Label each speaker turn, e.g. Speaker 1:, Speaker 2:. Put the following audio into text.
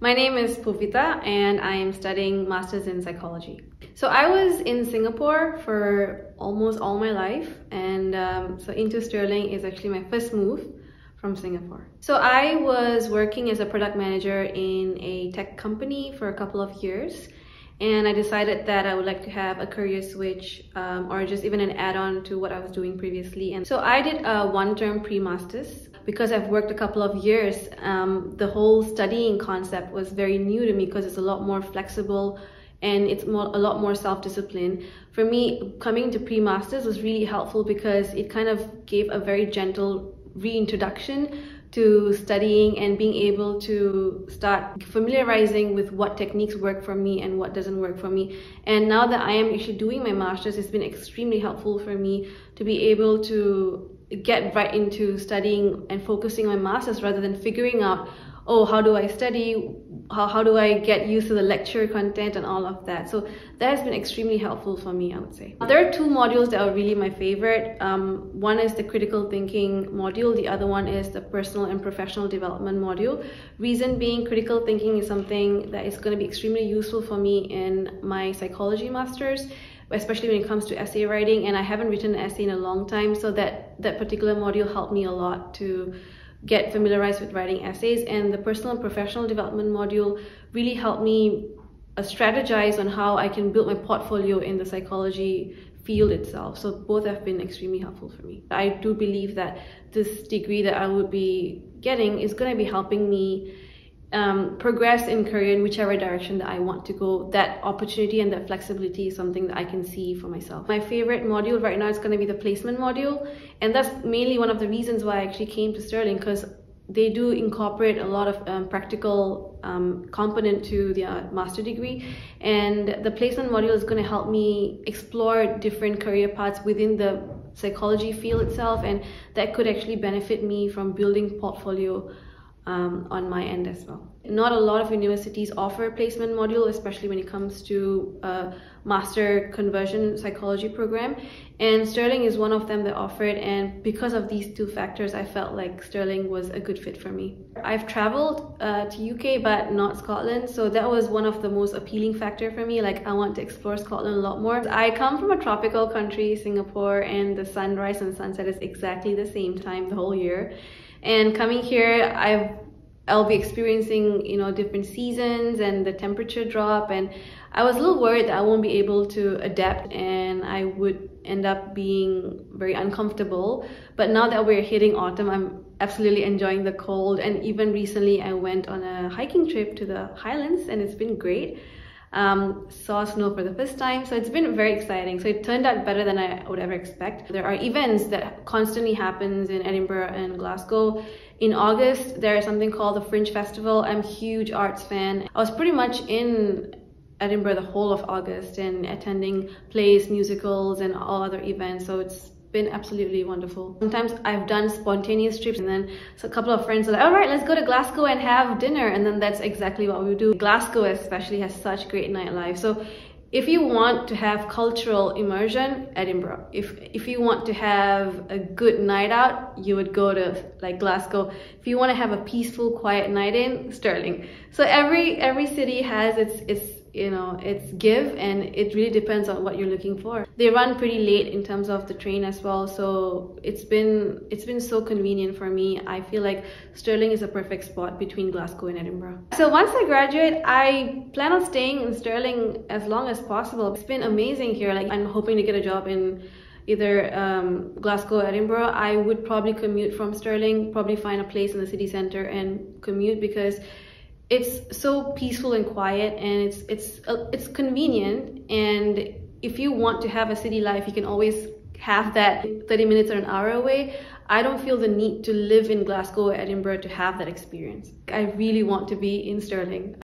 Speaker 1: My name is Poovitha and I am studying Masters in Psychology. So I was in Singapore for almost all my life, and so into Stirling is actually my first move from Singapore. So I was working as a product manager in a tech company for a couple of years, and I decided that I would like to have a career switch or just even an add-on to what I was doing previously. And so I did a one-term pre-masters. Because I've worked a couple of years, the whole studying concept was very new to me because it's a lot more flexible and it's a lot more self-discipline. For me, coming to pre-masters was really helpful because it kind of gave a very gentle reintroduction to studying and being able to start familiarizing with what techniques work for me and what doesn't work for me. And now that I am actually doing my master's, it's been extremely helpful for me to be able to get right into studying and focusing on my master's rather than figuring out, oh, how do I study, how do I get used to the lecture content and all of that. So that has been extremely helpful for me, I would say. There are two modules that are really my favorite. One is the critical thinking module, the other one is the personal and professional development module. Reason being, critical thinking is something that is going to be extremely useful for me in my psychology masters, especially when it comes to essay writing, and I haven't written an essay in a long time, so that particular module helped me a lot to get familiarized with writing essays. And the personal and professional development module really helped me strategize on how I can build my portfolio in the psychology field itself. So both have been extremely helpful for me. I do believe that this degree that I would be getting is going to be helping me progress in career in whichever direction that I want to go. That opportunity and that flexibility is something that I can see for myself. My favorite module right now is going to be the placement module, and that's mainly one of the reasons why I actually came to Stirling, because they do incorporate a lot of practical component to the master degree, and the placement module is going to help me explore different career paths within the psychology field itself, and that could actually benefit me from building portfolio on my end as well. Not a lot of universities offer a placement module, especially when it comes to a master conversion psychology program, and Stirling is one of them that offer it, and because of these two factors I felt like Stirling was a good fit for me. I've traveled to UK but not Scotland, so that was one of the most appealing factor for me. Like, I want to explore Scotland a lot more. I come from a tropical country, Singapore, and the sunrise and sunset is exactly the same time the whole year. And coming here, I'll be experiencing, you know, different seasons and the temperature drop, and I was a little worried that I won't be able to adapt and I would end up being very uncomfortable. But now that we're hitting autumn, I'm absolutely enjoying the cold, and even recently I went on a hiking trip to the Highlands and it's been great. Saw snow for the first time, so it's been very exciting. So it turned out better than I would ever expect. There are events that constantly happens in Edinburgh and Glasgow. In August, there is something called the Fringe Festival. I'm a huge arts fan. I was pretty much in Edinburgh the whole of August and attending plays, musicals, and all other events. So it's been absolutely wonderful. Sometimes I've done spontaneous trips, and then a couple of friends are like, all right, let's go to Glasgow and have dinner, and then that's exactly what we do. Glasgow especially has such great nightlife. So if you want to have cultural immersion, Edinburgh. If you want to have a good night out, you would go to like Glasgow. If you want to have a peaceful, quiet night in, Stirling. So every city has its give, and it really depends on what you're looking for. They run pretty late in terms of the train as well, so it's been so convenient for me. I feel like Stirling is a perfect spot between Glasgow and Edinburgh. So once I graduate, I plan on staying in Stirling as long as possible. It's been amazing here. Like, I'm hoping to get a job in either Glasgow or Edinburgh. I would probably commute from Stirling, probably find a place in the city centre and commute, because it's so peaceful and quiet, and it's convenient. And if you want to have a city life, you can always have that 30 minutes or an hour away. I don't feel the need to live in Glasgow or Edinburgh to have that experience. I really want to be in Stirling.